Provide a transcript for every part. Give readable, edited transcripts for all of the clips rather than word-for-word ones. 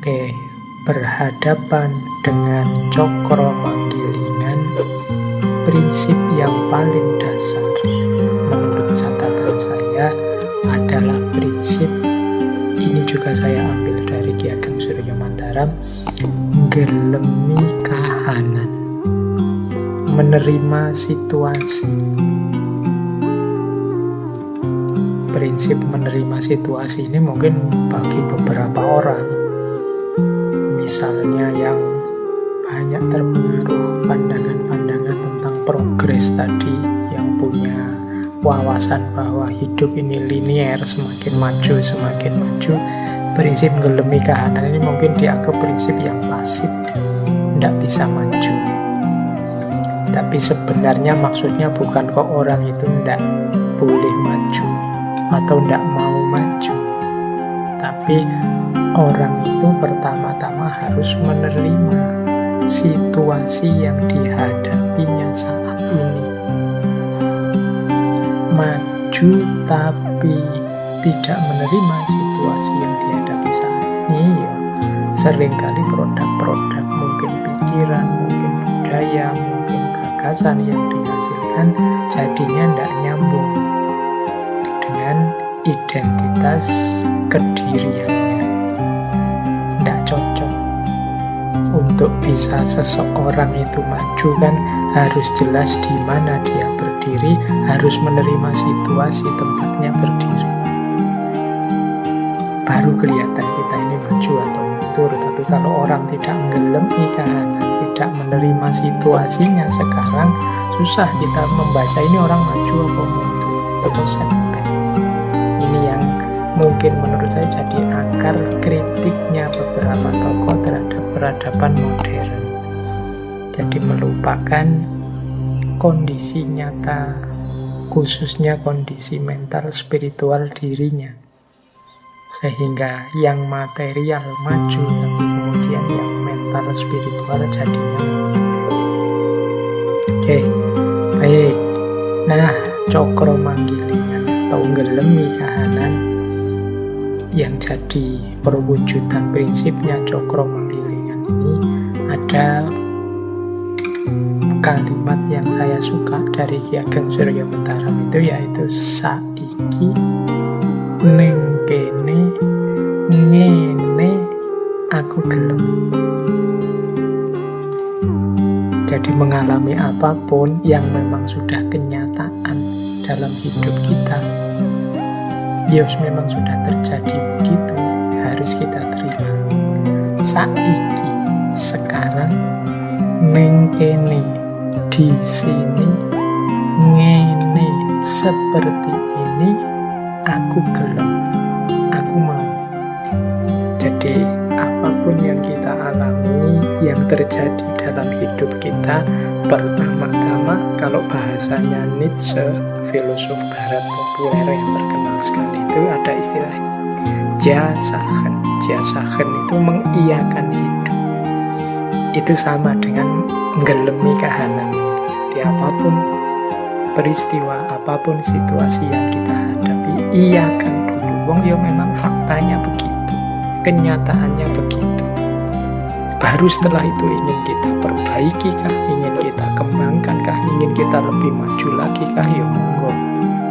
Oke, berhadapan dengan cokro manggilingan, prinsip yang paling dasar menurut catatan saya adalah prinsip, ini juga saya ambil dari Ki Ageng Surya Mantaram, gelemi kahanan, menerima situasi. Prinsip menerima situasi ini mungkin bagi beberapa orang, misalnya yang banyak terpengaruh pandangan-pandangan tentang progres tadi, yang punya wawasan bahwa hidup ini linier, semakin maju, prinsip gelemi kahanan ini mungkin dianggap prinsip yang pasif, tidak bisa maju. Tapi sebenarnya maksudnya bukan kok orang itu tidak boleh maju atau tidak mau maju, tapi orang itu pertama-tama harus menerima situasi yang dihadapinya saat ini. Maju tapi tidak menerima situasi yang dihadapi saat ini, ya seringkali produk-produk, mungkin pikiran, mungkin budaya, mungkin gagasan yang dihasilkan jadinya tidak nyambung dengan identitas kediriannya, tidak cocok. Untuk bisa seseorang itu maju kan harus jelas di mana dia berdiri, harus menerima situasi tempatnya berdiri, baru kelihatan kita ini maju atau mundur. Tapi kalau orang tidak gelemi kahanan, tidak menerima situasinya sekarang, susah kita membaca ini orang maju atau mundur atau setback. Ini yang mungkin menurut saya jadi akar kritiknya beberapa tokoh terhadap peradaban modern. Jadi melupakan kondisi nyata, khususnya kondisi mental spiritual dirinya, sehingga yang material maju tapi kemudian yang mental spiritual jadinya mundur. Oke, baik. Nah, cokro manggilingan atau gelemi kahanan yang jadi perwujudan prinsipnya cokro manggilingan ini, ada kalimat yang saya suka dari Ki Ageng Surya Mantaram itu, yaitu saiki ning kene ngene aku gelem. Jadi mengalami apapun yang memang sudah kenyataan dalam hidup kita, ya memang sudah terjadi begitu, harus kita terima. Saiki, sekarang, mengkene, di sini, ngene, seperti ini, aku gelem, aku mau. Jadi apapun yang kita alami, yang terjadi dalam hidup kita, pertama-tama kalau bahasanya Nietzsche, filosof barat populer yang terkenal sekali, itu ada istilahnya jasahen. Jasahen itu mengiyakan hidup. Itu sama dengan gelemi kahanan. Jadi apapun peristiwa, apapun situasi yang kita hadapi, iyakan dulu. Wong ya memang faktanya begitu, kenyataannya begitu. Baru setelah itu ingin kita perbaiki kah, ingin kita kembangkan kah, ingin kita lebih maju lagi kah, ya monggo.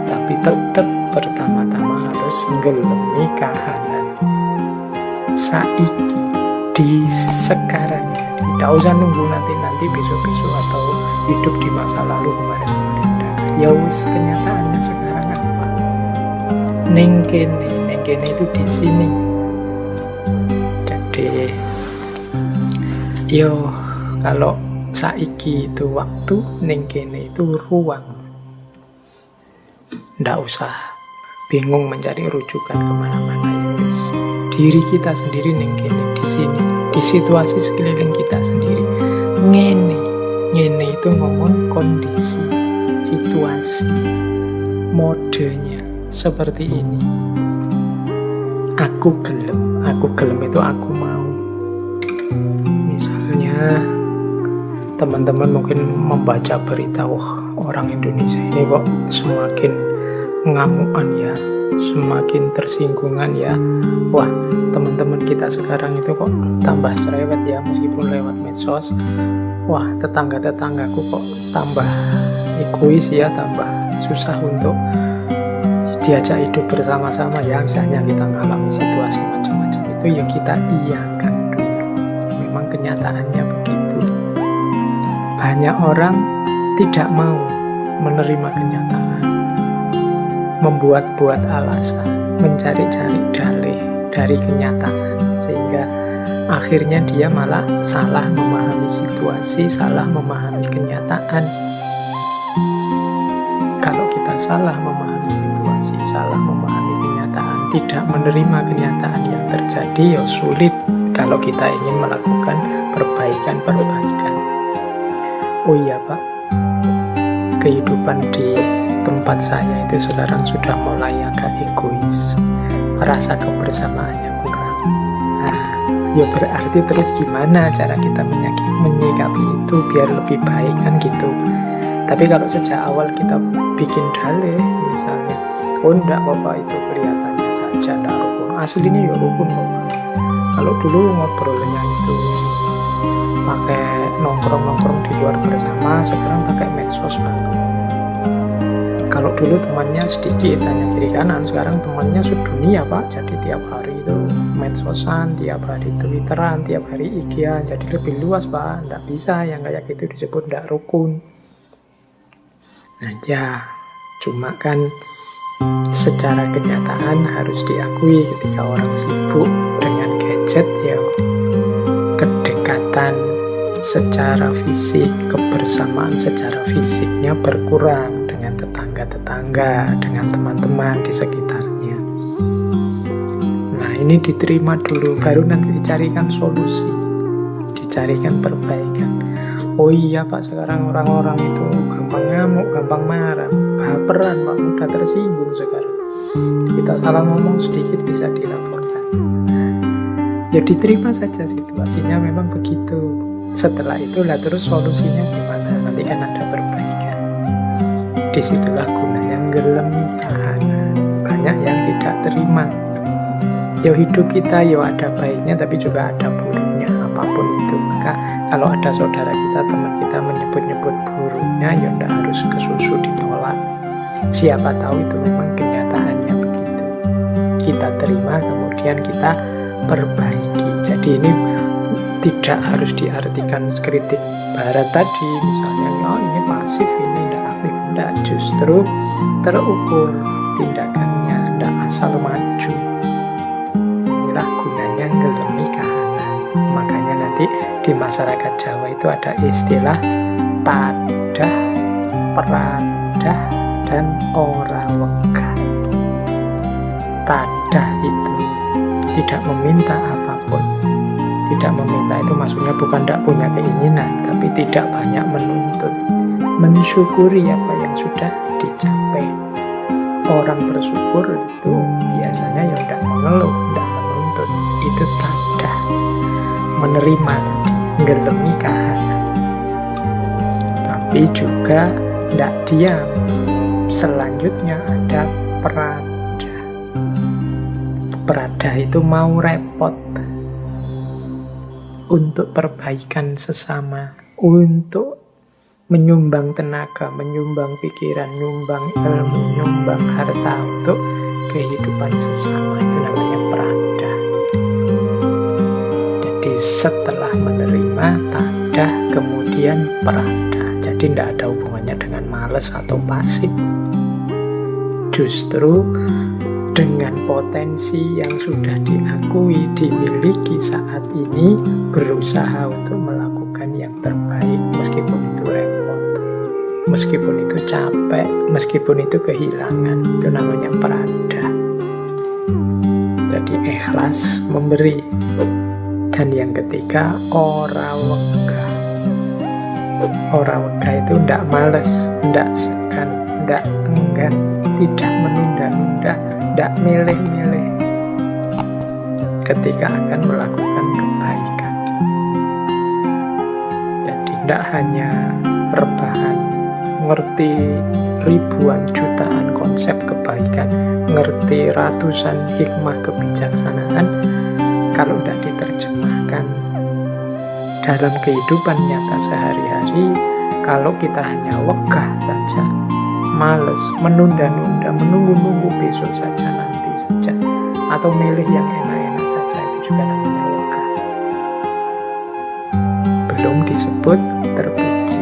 Tapi tetap pertama-tama harus gelemi kahanan. Saiki, di sekarang. Jadi tidak usah nunggu nanti besok-besok atau hidup di masa lalu kemarin-kemarin. Ya wis, kenyataannya sekarang apa? Ning kene itu di sini. Jadi yo, kalau saiki itu waktu, ning kene itu ruang. Nggak usah bingung mencari rujukan kemana-mana. Diri kita sendiri ning kene, di sini, di situasi sekeliling kita sendiri. Ngene itu ngomong kondisi, situasi, modenya seperti ini. Aku gelem itu aku mau. Misalnya teman-teman mungkin membaca berita, wah orang Indonesia ini kok semakin ngamukan ya, semakin tersinggungan ya. Wah, teman-teman kita sekarang itu kok tambah cerewet ya, meskipun lewat medsos. Wah, tetangga-tetanggaku kok tambah egois ya, tambah susah untuk diajak hidup bersama-sama ya. Misalnya kita mengalami situasi macam-macam itu, ya kita iyakan dulu. Memang kenyataannya begitu. Banyak orang tidak mau menerima kenyataan, membuat-buat alasan, mencari-cari dalih dari kenyataan, sehingga akhirnya dia malah salah memahami situasi, salah memahami kenyataan. Kalau kita salah memahami situasi, salah memahami kenyataan, tidak menerima kenyataan yang terjadi, ya sulit kalau kita ingin melakukan perbaikan-perbaikan. Oh iya Pak, kehidupan di tempat saya itu sekarang sudah mulai agak egois, rasa kebersamaannya kurang. Nah, ya berarti terus gimana cara kita menyikapi itu biar lebih baik kan gitu. Tapi kalau sejak awal kita bikin dalih misalnya, oh enggak apa-apa itu kelihatannya saja enggak rukun, aslinya ya rukun kok. Kalau dulu ngobrolnya itu pakai nongkrong-nongkrong di luar bersama, sekarang pakai medsos banget. Kalau dulu temannya sedikit, hanya kiri kanan, sekarang temannya sedunia Pak. Jadi tiap hari itu medsosan, tiap hari twitteran, tiap hari IG-an. Jadi lebih luas Pak. Nggak bisa yang kayak gitu disebut nggak rukun. Nah ya, cuma kan secara kenyataan harus diakui ketika orang sibuk dengan gadget ya, kedekatan secara fisik, kebersamaan secara fisiknya berkurang dengan tetangga-tetangga, dengan teman-teman di sekitarnya. Nah ini diterima dulu, baru nanti dicarikan solusi, dicarikan perbaikan. Oh iya Pak, sekarang orang-orang itu gampang ngamuk, gampang marah, baperan Pak, mudah tersinggung sekarang. Kita salah ngomong sedikit bisa dilaporkan. Ya diterima saja, situasinya memang begitu. Setelah itulah terus solusinya gimana, nanti kan ada perbaikan. Disitulah gunanya ngelemi kahanan. Banyak yang tidak terima. Ya hidup kita ya ada baiknya tapi juga ada buruknya, apapun itu. Maka kalau ada saudara kita, teman kita menyebut-nyebut buruknya, ya tidak harus kesusu ditolak. Siapa tahu itu memang kenyataannya begitu. Kita terima, kemudian kita perbaiki. Jadi ini tidak harus diartikan kritik barat tadi, misalnya oh ini pasif, ini tidak aktif, tidak, justru terukur tindakannya, tidak asal maju. Inilah gunanya ngelemi kahanan. Makanya nanti di masyarakat Jawa itu ada istilah tadah, peradah, dan ora wegah. Tadah itu tidak meminta apapun. Tidak meminta itu maksudnya bukan tidak punya keinginan, tapi tidak banyak menuntut, mensyukuri apa yang sudah dicapai. Orang bersyukur itu biasanya ya tidak mengeluh, tidak menuntut. Itu tadah, menerima tadi, ngelemi kahanan. Tapi juga tidak diam. Selanjutnya ada peradah. Peradah itu mau repot untuk perbaikan sesama, untuk menyumbang tenaga, menyumbang pikiran, nyumbang ilmu, nyumbang harta untuk kehidupan sesama. Itu namanya peradah. Jadi setelah menerima tadah, kemudian peradah. Jadi tidak ada hubungannya dengan malas atau pasif. Justru dengan potensi yang sudah diakui, dimiliki saat ini, berusaha untuk melakukan yang terbaik, meskipun itu repot, meskipun itu capek, meskipun itu kehilangan. Itu namanya peradah. Jadi ikhlas memberi. Dan yang ketiga, ora wegah. Ora wegah itu tidak males, tidak segan, tidak enggan, tidak menunda-nunda, tidak milih-milih ketika akan melakukan kebaikan. Jadi tidak hanya rebahan, ngerti ribuan jutaan konsep kebaikan, ngerti ratusan hikmah kebijaksanaan, kalau tidak diterjemahkan dalam kehidupan nyata sehari-hari, kalau kita hanya wegah saja, males, menunda-nunda, menunggu-nunggu besok saja, nanti saja, atau milih yang enak-enak saja, itu juga namanya wegah. Belum disebut terpuji.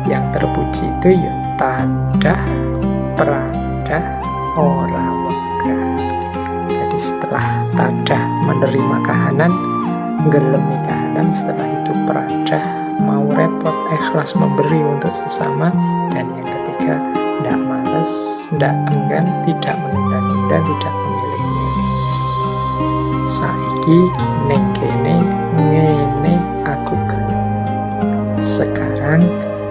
Yang terpuji itu ya tadah, pradah, ora wegah. Jadi setelah tadah menerima kahanan, gelemi kahanan, setelah itu pradah, mau repot, ikhlas memberi untuk sesama, dan yang ketiga, tidak males, tidak enggan, tidak menunda-nunda, tidak memilih-milih. Saiki ning kene ngene aku gelem. Sekarang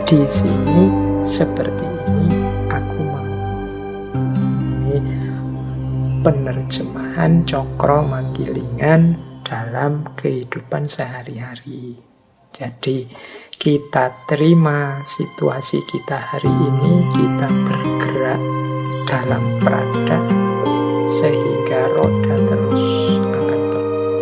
di sini seperti ini aku mau. Ini penerjemahan Cokro Manggilingan dalam kehidupan sehari-hari. Jadi kita terima situasi kita hari ini, kita bergerak dalam prada sehingga roda terus akan berputar.